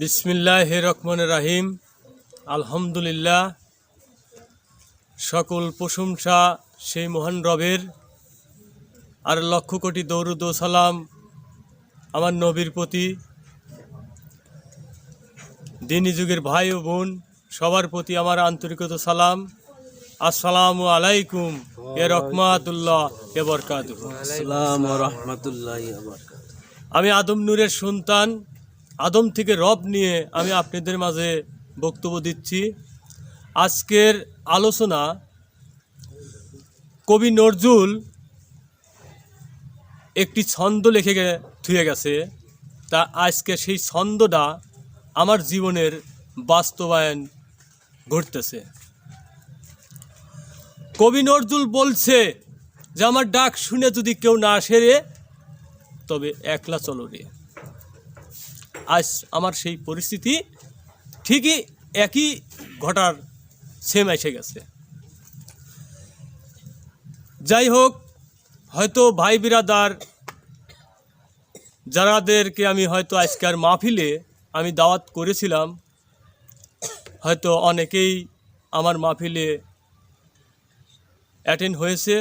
বিসমিল্লাহির রহমানির রহিম। আলহামদুলিল্লাহ, সকল প্রশংসা সেই মহান রবের, আর লক্ষ কোটি দরুদ ও সালাম আমার নবীর প্রতি। দিনী যুগের ভাই ও বোন সবার প্রতি আমার আন্তরিকতা সালাম। আসসালামু আলাইকুম এ রহমাতুল্লাহ এ বরকাতুহু। আসসালামু রাহমাতুল্লাহি ওয়া বারাকাতুহু। আমি আদম নূরের সন্তান, আদম থেকে রব নিয়ে আমি আপনাদের মাঝে বক্তব্য দিচ্ছি। আজকের আলোচনা, কবি নজরুল একটি ছন্দ লিখে থুয়ে গেছে, তা আজকে সেই ছন্দটা আমার জীবনের বাস্তবায়ন ঘটতেছে। কবি নজরুল বলছে যে আমার ডাক শুনে যদি কেউ না আসে রে, তবে একলা চলো রে। আজ আমার সেই পরিস্থিতি ঠিকই একই ঘটার সেম এসে গেছে। যাই হোক, হয়তো ভাই বিরাদার যারাদেরকে আমি হয়তো আজকের মাহফিলে আমি দাওয়াত করেছিলাম, হয়তো অনেকেই আমার মাহফিলে অ্যাটেন্ড হয়েছে,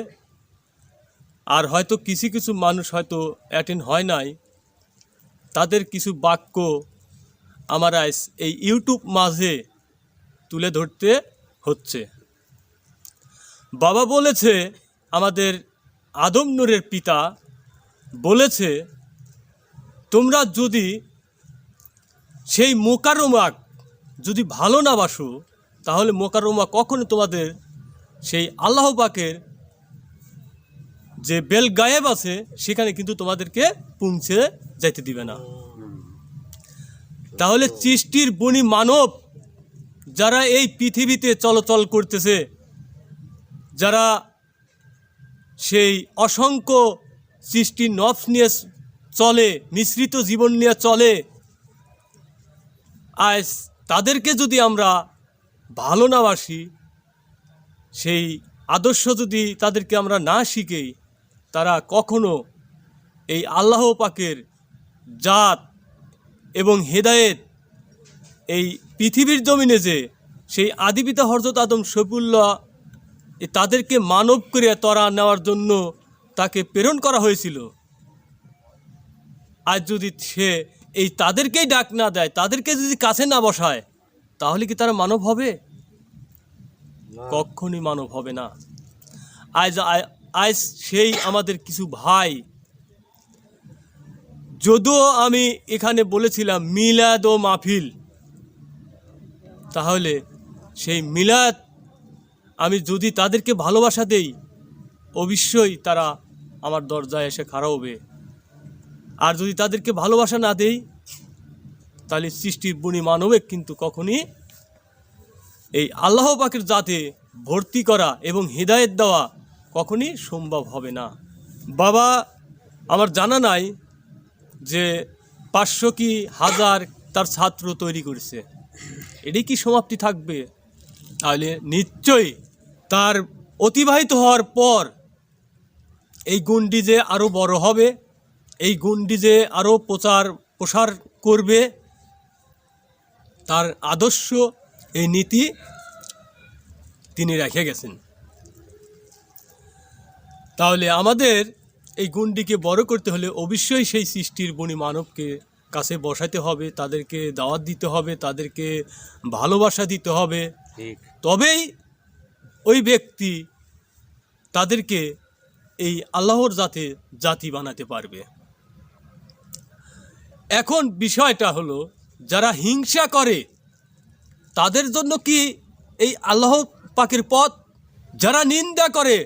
আর হয়তো কিছু কিছু মানুষ হয়তো অ্যাটেন্ড হয় নাই। তাদের কিছু বাক্য আমার আজ এই ইউটিউব মাঝে তুলে ধরতে হচ্ছে। বাবা বলেছে, আমাদের আদম নূরের পিতা বলেছে, তোমরা যদি সেই মোকাররমাক যদি ভালো না বাসো, তাহলে মোকাররমা কখনো তোমাদের সেই আল্লাহ পাকের যে বেল গায়েব আছে সেখানে কিন্তু তোমাদেরকে পৌঁছে যাইতে দিবে না। তাহলে সৃষ্টির বনি মানব যারা এই পৃথিবীতে চলাচল করতেছে, যারা সেই অসংখ্য সৃষ্টির নফস নিয়ে চলে, মিশ্রিত জীবন নিয়ে চলে, আজ তাদেরকে যদি আমরা ভালো না বাসি, সেই আদর্শ যদি তাদেরকে আমরা না শিখি, তারা কখনো এই আল্লাহ পাকের জাত এবং হেদায়েত এই পৃথিবীর জমিনে যে সেই আদিপিতা হযরত আদম শফিউল্লাহ তাদেরকে মানব করে তরা নেওয়ার জন্য তাকে প্রেরণ করা হয়েছিল, আজ যদি সে এই তাদেরকেই ডাক না দেয়, তাদেরকে যদি কাছে না বসায়, তাহলে কি তারা মানব হবে? কখনই মানব হবে না। আজ সেই আমাদের কিছু ভাই, যদিও আমি এখানে বলেছিলাম মিলাদ ও মাহফিল, তাহলে সেই মিলাদ আমি যদি তাদেরকে ভালোবাসা দেই, অবশ্যই তারা আমার দরজায় এসে খাড়া হবে। আর যদি তাদেরকে ভালোবাসা না দেই, তাহলে সৃষ্টির বনি মানবে কিন্তু কখনই এই আল্লাহ পাকের জাতে ভর্তি করা এবং হিদায়েত দেওয়া কখনই সম্ভব হবে না। বাবা আমার জানা নাই যে 500 কি 1000 তার ছাত্র তৈরি করেছে, এটি কি সমাপ্তি থাকবে? তাহলে নিশ্চয়ই তার অতিবাহিত হওয়ার পর এই গুণটি যে আরও বড় হবে, এই গুণটি যে আরও প্রসার করবে, তার আদর্শ এই নীতি তিনি রেখে গেছেন। তাহলে আমাদের এই গুণটিকে বড় করতে হলে অবশ্যই সেই সৃষ্টির বনি মানবকে কাছে বসাতে হবে, তাদেরকে দাওয়াত দিতে হবে, তাদেরকে ভালোবাসা দিতে হবে, তবেই ওই ব্যক্তি তাদেরকে এই আল্লাহর জাতি বানাতে পারবে। এখন বিষয়টা হলো, যারা হিংসা করে তাদের জন্য কি এই আল্লাহ পাকের পথ? যারা নিন্দা করে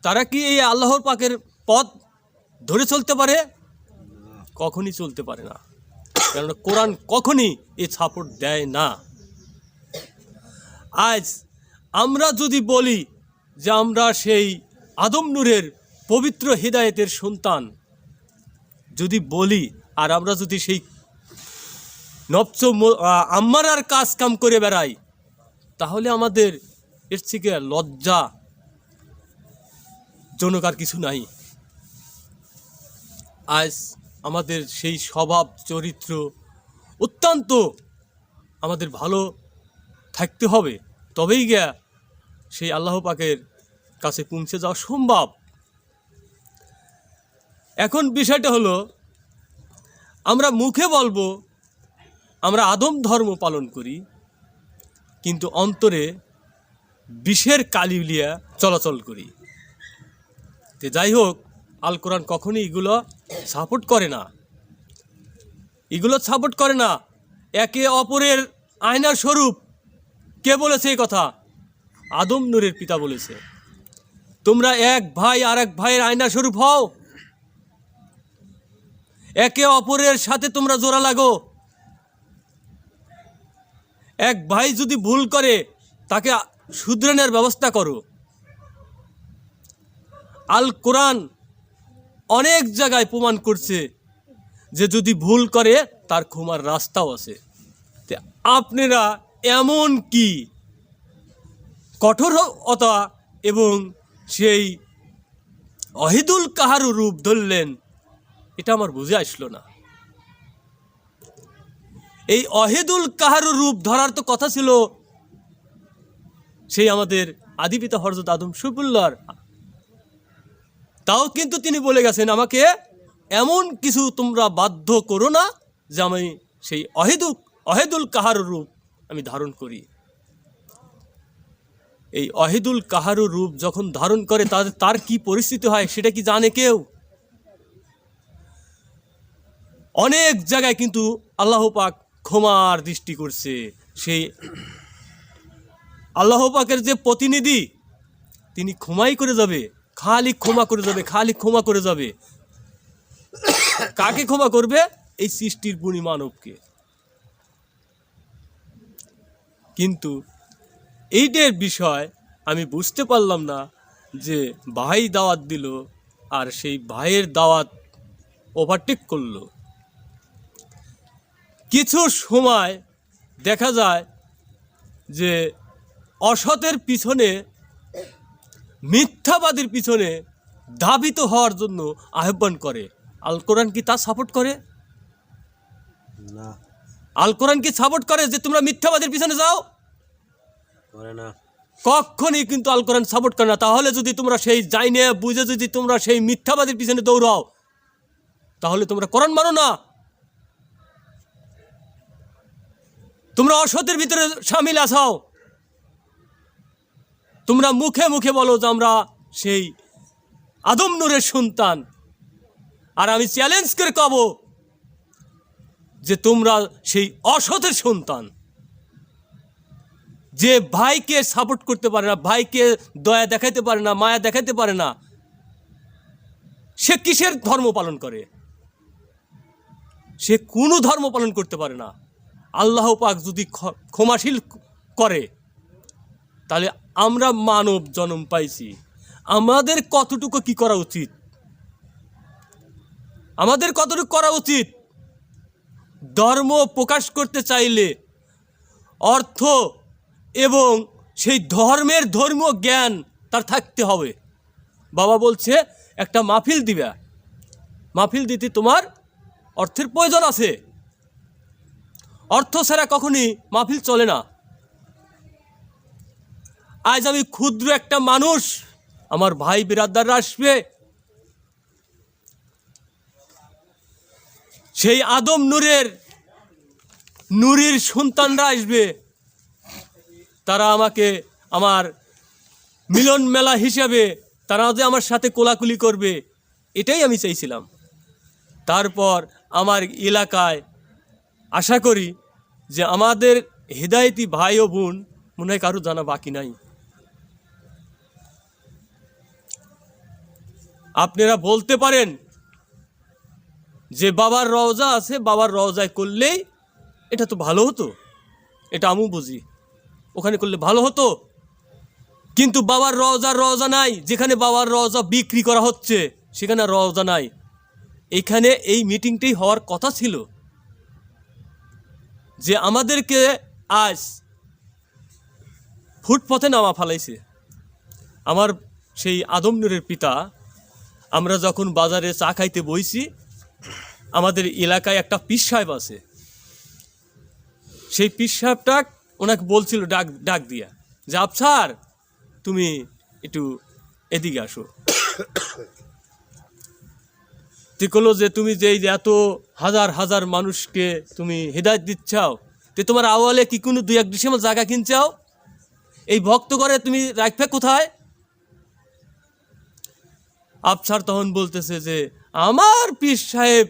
তারা কি এই আল্লাহর পাকের পথ ধরে চলতে পারে? কখনই চলতে পারে না, কারণ কোরআন কখনই এই সাপোর্ট দেয় না। আজ আমরা যদি বলি যে আমরা সেই আদম নূরের পবিত্র হিদায়েতের সন্তান যদি বলি, আর আমরা যদি সেই নফস আম্মারার কাজ কাম করে বেড়াই, তাহলে আমাদের এর থেকে লজ্জা জনক আর কিছু নাই। আজ আমাদের সেই স্বভাব চরিত্র অত্যন্ত আমাদের ভালো থাকতে হবে, তবেই গিয়া সেই আল্লাহ পাকের কাছে পৌঁছে যাওয়া সম্ভব। এখন বিষয়টা হলো, আমরা মুখে বলবো আমরা আদম ধর্ম পালন করি, কিন্তু অন্তরে বিষের কালিলিয়া চলাচল করি। তো যাই হোক, আল কোরআন কখনই এগুলো সাপোর্ট করে না, এগুলো সাপোর্ট করে না। একে অপরের আয়নার স্বরূপ। কে বলেছে এই কথা? আদম নূরের পিতা বলেছে, তোমরা এক ভাই আর এক ভাইয়ের আয়নার স্বরূপ হও, একে অপরের সাথে তোমরা জোড়া লাগো। এক ভাই যদি ভুল করে তাকে শুধরানোর ব্যবস্থা করো। আল কোরআন অনেক জায়গায় প্রমাণ করছে যে যদি ভুল করে তার ক্ষমার রাস্তাও আছে। তো আপনারা এমন কি কঠোরতা এবং সেই অহিদুল কাহারু রূপ ধরলেন, এটা আমার বুঝে আসলো না। এই অহিদুল কাহারু রূপ ধরার তো কথা ছিল সেই আমাদের আদিপিতা হযরত আদম শরীফুল্লাহর। তাও কিন্তু তিনি বলে গেছেন, আমাকে এমন কিছু তোমরা বাধ্য করো না যে আমি সেই অহিদুল কাহারু রূপ আমি ধারণ করি। এই অহিদুল কাহারু রূপ যখন ধারণ করে তার কি পরিস্থিতি হয় সেটা কি জানে কেউ? অনেক জায়গায় কিন্তু আল্লাহ পাক ক্ষমার দৃষ্টি করছে। সেই আল্লাহ পাকের যে প্রতিনিধি, তিনি ক্ষমাই করে যাবে, খালি ক্ষমা করে যাবে, খালি ক্ষমা করে যাবে। কাকে ক্ষমা করবে? এই সৃষ্টির গুণী মানবকে। কিন্তু এইটার বিষয় আমি বুঝতে পারলাম না যে ভাই দাওয়াত দিল আর সেই ভাইয়ের দাওয়াত ওভারটেক করলো। কিছু সময় দেখা যায় যে অসতের পিছনে, মিথ্যাবাদীর পিছনে ধাবিত হওয়ার জন্য আহ্বান করে। আল কোরআন কি তা সাপোর্ট করে? না, আল কোরআন কি সাপোর্ট করে যে তোমরা মিথ্যাবাদীর পিছনে যাও? করে না। কখনই কিন্তু আল কোরআন সাপোর্ট করে না। তাহলে যদি তোমরা সেই জাইনে বুঝে যদি তোমরা সেই মিথ্যাবাদীর পিছনে দৌড়াও, তাহলে তোমরা কোরআন মানো না, তোমরা অসতের ভিতরে শামিল আছাও। তোমরা মুখে মুখে বলো যে আমরা সেই আদম নূরের সন্তান, আর আমি চ্যালেঞ্জ করে কব যে তোমরা সেই অসতের সন্তান। যে ভাইকে সাপোর্ট করতে পারে না, ভাইকে দয়া দেখাইতে পারে না, মায়া দেখাইতে পারে না, সে কিসের ধর্ম পালন করে? সে কোনো ধর্ম পালন করতে পারে না। আল্লাহ পাক যদি ক্ষমাশীল করে, তাহলে আমরা মানব জন্ম পাইছি, আমাদের কতটুকু কি করা উচিত? আমাদের কতটুকু করা উচিত? ধর্ম প্রকাশ করতে চাইলে অর্থ এবং সেই ধর্মের ধর্মীয় জ্ঞান তার থাকতে হবে। বাবা বলছে একটা মাহফিল দিবা, মাহফিল দিতে তোমার অর্থের প্রয়োজন আছে। অর্থ ছাড়া কখনই মাহফিল চলে না। আজ আমি ক্ষুদ্র একটা মানুষ, আমার ভাই বিরাদাররা আসবে, সেই আদম নূরের সন্তানরা আসবে, তারা আমাকে আমার মিলন মেলা হিসাবে তারা যে আমার সাথে কোলাকুলি করবে, এটাই আমি চাইছিলাম। তারপর আমার এলাকায় আশা করি যে আমাদের হেদায়েতি ভাই ও বোন মনে হয় কারো জানা বাকি নাই। আপনারা বলতে পারেন যে বাবার রওজা আছে, বাবার রওজায় করলেই এটা তো ভালো হতো, এটা আমি বুঝি, ওখানে করলে ভালো হতো। কিন্তু বাবার রওজা নাই। যেখানে বাবার রওজা বিক্রি করা হচ্ছে সেখানে রওজা নাই। এইখানে এই মিটিংটাই হওয়ার কথা ছিল, যে আমাদেরকে আজ ফুটপথে নামা ফালাইছে। আমার সেই আদম নূরের পিতা, আমরা যখন বাজারে চা খাইতে বইছি, আমাদের এলাকায় একটা পীর সাহেব আছে, সেই পীর সাহেবটা ওনাকে বলছিল ডাক ডাক দিয়া যে আফসার তুমি একটু এদিকে আসো। ঠিক হলো যে তুমি যে এই যে এত হাজার হাজার মানুষকে তুমি হেদায়েত দিচ্ছাও, তে তোমার আওয়ালে কি কোনো 2-1 ডিসেম্বর জায়গা কিনছাও? এই ভক্ত করে তুমি রাখবে কোথায়? আফসার তখন বলতেছে যে আমার পীর সাহেব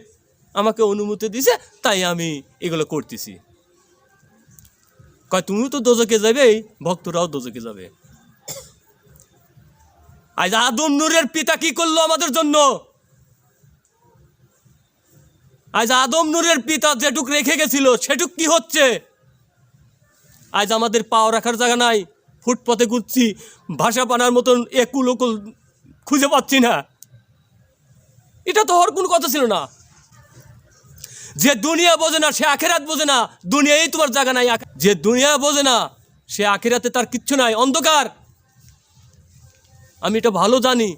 আমাকে অনুমতি দিছে, তাই আমি এগুলো করতেছি। কয় তুমি তো দোজকে যাবে, ভক্তরাও দোজকে যাবে। আজ আদম নূরের পিতা কি করলো আমাদের জন্য? আজ আদম নূরের পিতা যেটুক রেখে গেছিল সেটুক কি হচ্ছে? আজ আমাদের পাও রাখার জায়গা নাই, ফুটপথে ঘুরছি, ভাষা পানার মতন একুল ওকুল খুঁজে পাচ্ছি না। এটা তো হওয়ার কোনো কথা ছিল না। যে দুনিয়া বোঝে না সে আখেরাত বোঝে না, দুনিয়ায় তোমার জায়গা নাই। যে দুনিয়া বোঝে না সে আখেরাতে তার কিচ্ছু নাই, অন্ধকার। আমি এটা ভালো জানি।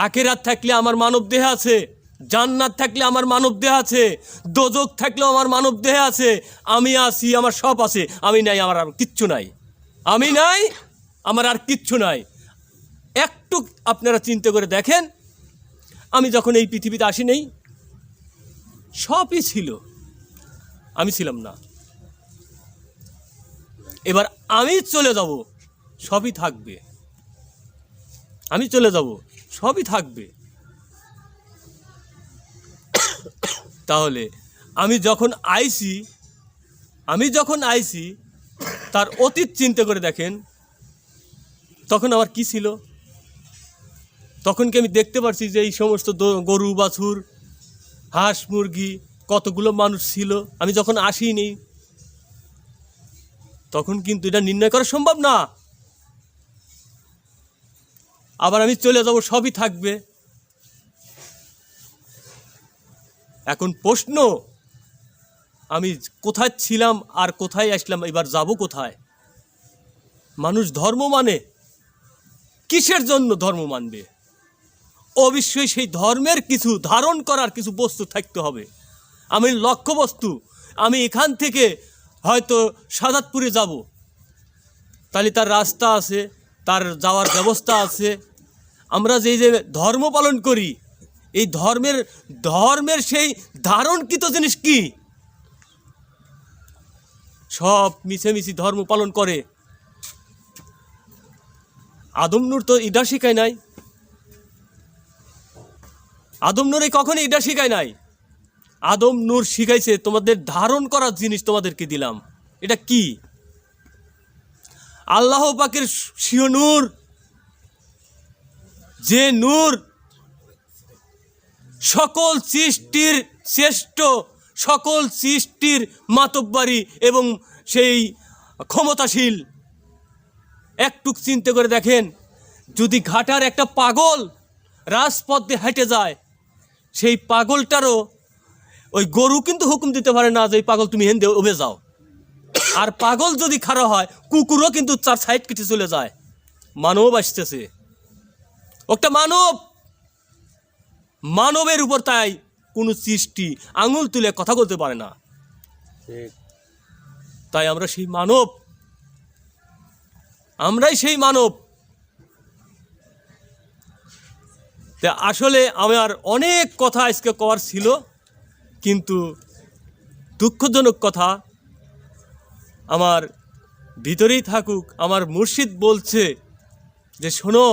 আখেরাত থাকলে আমার মানব দেহে আছে, জান্নাত থাকলে আমার মানব দেহে আছে, দোজক থাকলেও আমার মানব দেহে আছে। আমি আছি, আমার সব আছে। আমি নাই, আমার আর কিচ্ছু নাই। আমি নাই, আমার আর কিচ্ছু নাই। একটু আপনারা চিন্তা করে দেখেন, আমি যখন এই পৃথিবীতে আসি নেই, সবই ছিল, আমি ছিলাম না। এবার আমি চলে যাব, সবই থাকবে। আমি চলে যাব, সবই থাকবে। তাহলে আমি যখন আইছি তার অতীত চিন্তা করে দেখেন, তখন আমার কি ছিল? তখন কি আমি দেখতে পারছি যে এই সমস্ত গরু বাছুর, হাঁস মুরগি, কতগুলো মানুষ ছিল? আমি যখন আসিনি, তখন কিন্তু এটা নির্ণয় করা সম্ভব না। আবার আমি চলে যাব, সবই থাকবে। এখন প্রশ্ন, আমি কোথায় ছিলাম আর কোথায় আসলাম, এবার যাব কোথায়? মানুষ ধর্ম মানে কিসের জন্য ধর্ম মানবে? অবশ্যই সেই ধর্মের কিছু ধারণ করার কিছু বস্তু থাকতে হবে। আমি লক্ষ্যবস্তু, আমি এখান থেকে হয়তো সাদাতপুরে যাব, তাহলে তার রাস্তা আছে, তার যাওয়ার ব্যবস্থা আছে। আমরা যে ধর্ম পালন করি, এই ধর্মের সেই ধারণকৃত জিনিস কি? সব মিছেমিছি ধর্ম পালন করে। আদম নূর তো এটা শিখায় নাই। আদম নূর কখনো এটা শিখায় নাই। আদম নূর শিখাইছে তোমাদের ধারণ করার জিনিস তোমাদেরকে দিলাম। এটা কি? আল্লাহ পাকের স্বীয় নূর, যে নূর সকল সৃষ্টির শ্রেষ্ঠ, সকল সৃষ্টির মাতব্বরী এবং সেই ক্ষমতাশীল। একটুক চিন্তা করে দেখেন, যদি ঘাটার একটা পাগল রাজপথ দিয়ে হেঁটে যায়, সেই পাগলটারও ওই গরু কিন্তু হুকুম দিতে পারে না যে পাগল তুমি হেন দিয়ে ওবে যাও। আর পাগল যদি খাড়া হয়, কুকুরও কিন্তু তার সাইড কেটে চলে যায়। মানব আসতেছে, একটা মানবের উপর তাই কোনো সৃষ্টি আঙুল তুলে কথা বলতে পারে না। তাই আমরা সেই মানব, আমরাই সেই মানব। তা আসলে আমার অনেক কথা আজকে কওয়ার ছিল, কিন্তু দুঃখজনক কথা আমার ভিতরেই থাকুক। আমার মুর্শিদ বলছে যে শোনো,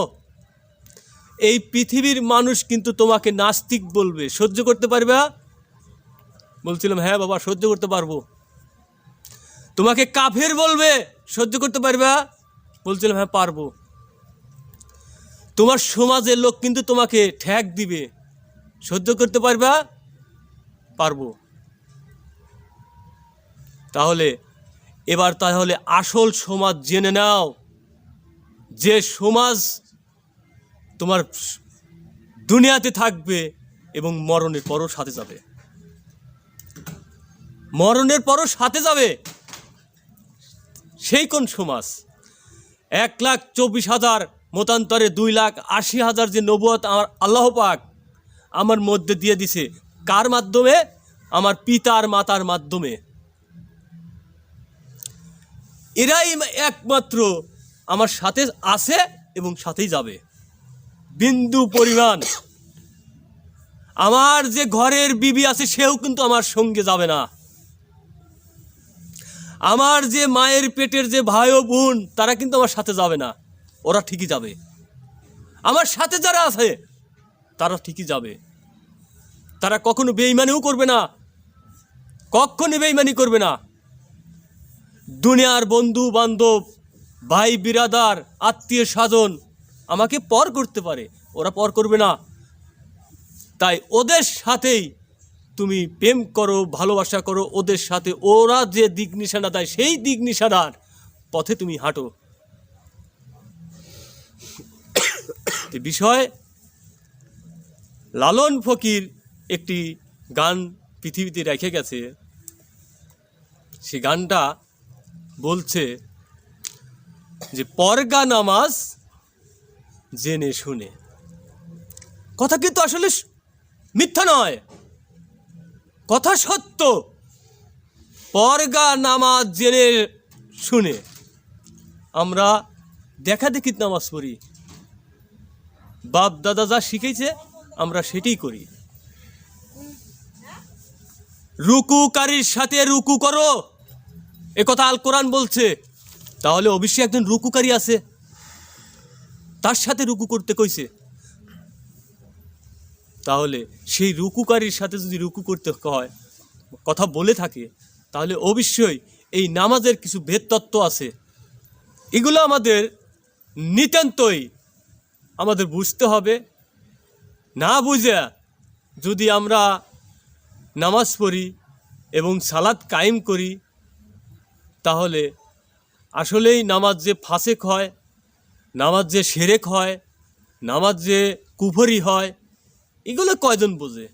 এই পৃথিবীর মানুষ কিন্তু তোমাকে নাস্তিক বলবে, সহ্য করতে পারবে? বলছিলাম হ্যাঁ বাবা, সহ্য করতে পারবো। তোমাকে কাফের বলবে, সহ্য করতে পারবে? বলছিলাম হ্যাঁ পারবো। তোমার সমাজের লোক কিন্তু তোমাকে ঠ্যাক দিবে, সহ্য করতে পারবে? পারবো। তাহলে আসল সমাজ জেনে নাও, যে সমাজ তোমার দুনিয়াতে থাকবে এবং মরণের পরও সাথে যাবে। মরণের পরও সাথে যাবে, সেই কোন সমাজ? 1,24,000 মতান্তরে 2,80,000 যে নবুয়ত আমার আল্লাহ পাক আমার মধ্যে দিয়ে দিছে, কার মাধ্যমে? আমার পিতার মাতার মাধ্যমে। এরাই একমাত্র আমার সাথে আছে এবং সাথেই যাবে। বিন্দু পরিমাণ আমার যে ঘরের বিবি আছে সেও কিন্তু আমার সঙ্গে যাবে না। আমার যে মায়ের পেটের যে ভাই ও বোন তারা কিন্তু আমার সাথে যাবে না, ওরা ঠিকই যাবে। আমার সাথে যারা আছে তারা ঠিকই যাবে। তারা কখনো বেইমানিও করবে না, কখনো বেইমানি করবে না। দুনিয়ার বন্ধু বান্ধব, ভাই বিরাদার, আত্মীয় স্বজন আমাকে পর করতে পারে, ওরা পর করবে না। তাই ওদের সাথেই তুমি প্রেম করো, ভালোবাসা করো, ওদের সাথে ওরা যে দিক নিশানা দেয় সেই দিক নিশানার পথে তুমি হাঁটো। বিষয় লালন ফকির একটি গান পৃথিবীতে রেখে গেছে। সে গানটা বলছে যে পরগা নামাজ জেনে শুনে। কথা কিন্তু আসলে মিথ্যা নয়, কথা সত্য। পরগা নামাজ জেনে শুনে আমরা দেখা দেখি নামাজ পড়ি, বাপ দাদা যা শিখেছে আমরা সেটাই করি। রুকুকারীর সাথে রুকু করো, এ কথা আল কোরআন বলছে। তাহলে অবশ্যই একজন রুকুকারী আছে, তার সাথে রুকু করতে কইছে। তাহলে সেই রুকুকারীর সাথে যদি রুকু করতে হয়, কথা বলে থাকে, তাহলে অবশ্যই এই নামাজের কিছু ভেদতত্ত্ব আছে। এগুলো আমাদের নিতান্তই আমাদের বুঝতে হবে। না বুঝে যদি আমরা নামাজ পড়ি এবং সালাত কায়েম করি, তাহলে আসলেই নামাজ যে ফাসেক হয়, নামাজ যে শিরক হয়, নামাজ যে কুফরি হয়, এগুলো কয়জন বোঝে?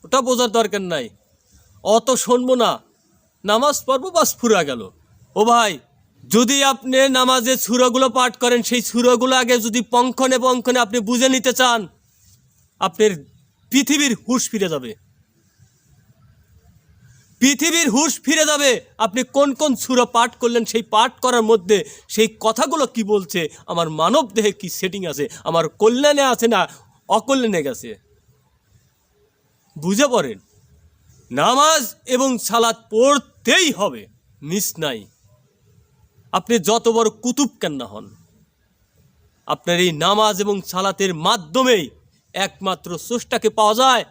ওটা বোঝার দরকার নাই, অত শুনবো না, নামাজ পড়বো, বাস ফুরা গেল। ও ভাই, যদি আপনি নামাজে সূরাগুলো পাঠ করেন, সেই সূরাগুলো আগে যদি পঙ্খনে পঙ্খনে আপনি বুঝে নিতে চান, আপনার পৃথিবীর হুঁশ ফিরে যাবে। পৃথিবীর হুঁশ ফিরে যাবে। আপনি কোন কোন সূরা পাঠ করলেন, সেই পাঠ করার মধ্যে সেই কথাগুলো কি বলছে, আমার মানব দেহে কি সেটিং আছে, আমার কল্যাণে আছে না অকল্যাণে গেছে, বুঝে পড়েন। নামাজ এবং সালাত পড়তেই হবে, মিস নাই। আপনি যত বড় কুতুব কেন না হন, আপনার এই নামাজ এবং সালাতের মাধ্যমেই একমাত্র স্রষ্টাকে পাওয়া যায়।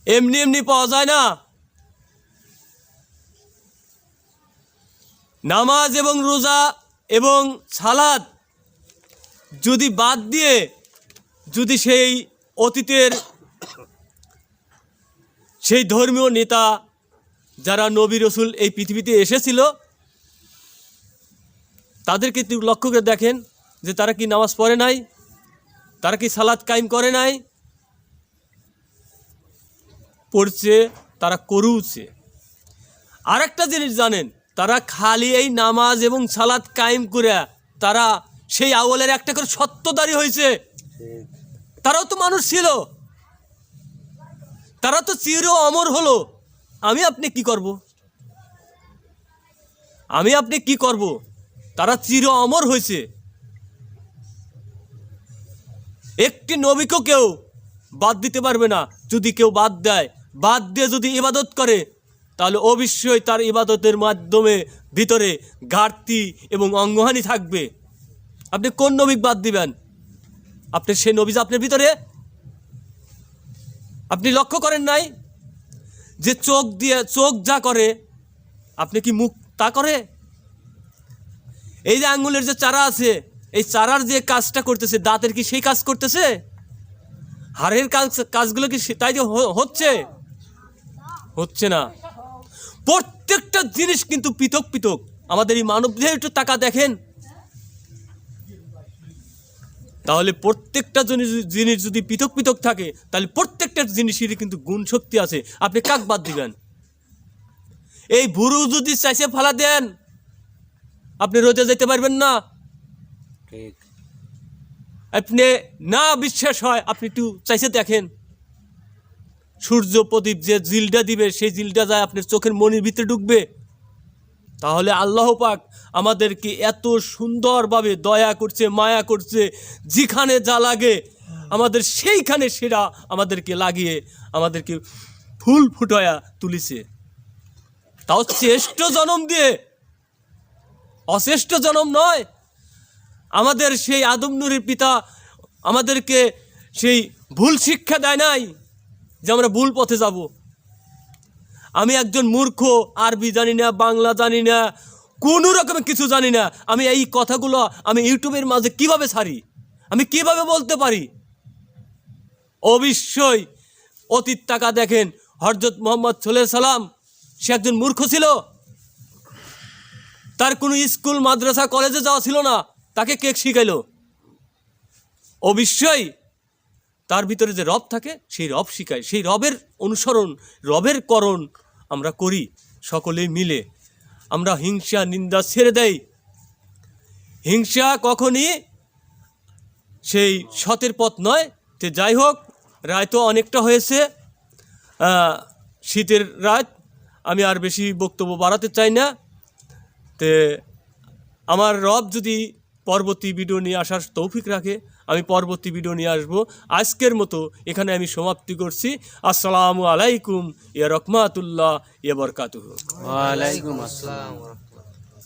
এমনি এমনি পাওয়া যায় না। নামাজ এবং রোজা এবং সালাত যদি বাদ দিয়ে যদি সেই অতীতের সেই ধর্মীয় নেতা যারা নবী রসুল এই পৃথিবীতে এসেছিল, তাদেরকে একটু লক্ষ্য করে দেখেন যে তারা কি নামাজ পড়ে নাই, তারা কি সালাত কায়েম করে নাই? পড়ছে, তারা করুছে। আর একটা জিনিস জানেন, তারা খালি এই নামাজ এবং সালাত কায়েম করে তারা সেই আউয়ালের একটা করে সত্যদারী হয়েছে। তারাও তো মানুষ ছিল, তারা তো চির অমর হলো। আমি আপনি কি করব? আমি আপনি কি করব? তারা চির অমর হয়েছে। একটি নবীকেও কেউ বাদ দিতে পারবে না। যদি কেউ বাদ দেয়, বাদ দিয়ে যদি ইবাদত করে, তাহলে অবশ্যই তার ইবাদতের মাধ্যমে ভিতরে ঘাটতি এবং অঙ্গহানি থাকবে। আপনি কোন নবীকে বাদ দিবেন? আপনি সেই নবী আপনার ভিতরে আপনি লক্ষ্য করেন নাই যে চোখ দিয়ে চোখ যা করে, আপনি কি মুখ তা করে? এই যে আঙ্গুলের যে চারা আছে, এই চারার যে কাজটা করতেছে, দাঁতের কি সেই কাজ করতেছে? হাড়ের কাজগুলো কি তাই যে হচ্ছে? হচ্ছে না। প্রত্যেকটা জিনিস কিন্তু পৃথক পৃথক। আমাদের এই মানব দেহে একটু টাকা দেখেন, তাহলে প্রত্যেকটা জিনিস যদি পৃথক পৃথক থাকে, তাহলে প্রত্যেকটা জিনিসেরই কিন্তু গুণ শক্তি আছে। আপনি কাক বাদ দিবেন? এই ভুরু যদি চাইছে ফালা দেন, আপনি রোজে যেতে পারবেন না। ঠিক। আপনি না বিশ্বাস হয়, আপনি একটু চাইছে দেখেন, সূর্য প্রদীপ যে জিলটা দিবে সেই জিলটা যায় আপনার চোখের মনির ভিতরে ঢুকবে। তাহলে আল্লাহ পাক আমাদেরকে এত সুন্দরভাবে দয়া করছে, মায়া করছে, যেখানে যা লাগে আমাদের সেইখানে সেটা আমাদেরকে লাগিয়ে আমাদেরকে ফুল ফুটায়া তুলিছে, তাও শ্রেষ্ঠ জনম দিয়ে, অশ্রেষ্ঠ জনম নয়। আমাদের সেই আদম নূরের পিতা আমাদেরকে সেই ভুল শিক্ষা দেয় নাই যে আমরা ভুল পথে যাব। আমি একজন মূর্খ, আরবি জানি না, বাংলা জানি না, কোনো রকমের কিছু জানি না। আমি এই কথাগুলো আমি ইউটিউবের মাঝে কিভাবে ছাড়ি, আমি কিভাবে বলতে পারি? অবশ্যই অতীত টাকা দেখেন, হযরত মুহাম্মদ সাল্লাল্লাহু আলাইহি সাল্লাম সে একজন মূর্খ ছিল। তার কোনো স্কুল, মাদ্রাসা, কলেজে যাওয়া ছিল না, তাকে কে শিখাইলো? অবশ্যই তার ভিতরে যে রব থাকে সেই রব শিখায়, সেই রবের অনুসরণ, রবের করণ আমরা করি সকলেই মিলে। আমরা হিংসা নিন্দা ছেড়ে দেই। হিংসা কখনই সেই সতের পথ নয়। তো যাই হোক, রায় তো অনেকটা হয়েছে, শীতের রাত, আমি আর বেশি বক্তব্য বাড়াতে চাই না। তে আমার রব যদি পরবর্তী ভিডিও নিয়ে আসার তৌফিক রাখে, আমি পরবর্তী ভিডিও নিয়ে আসবো। আজকের মতো এখানে আমি সমাপ্তি করছি। আসসালামু আলাইকুম ইয়া রহমাতুল্লাহ ইয়া বারাকাতুহু। ওয়ালাইকুম আসসালাম।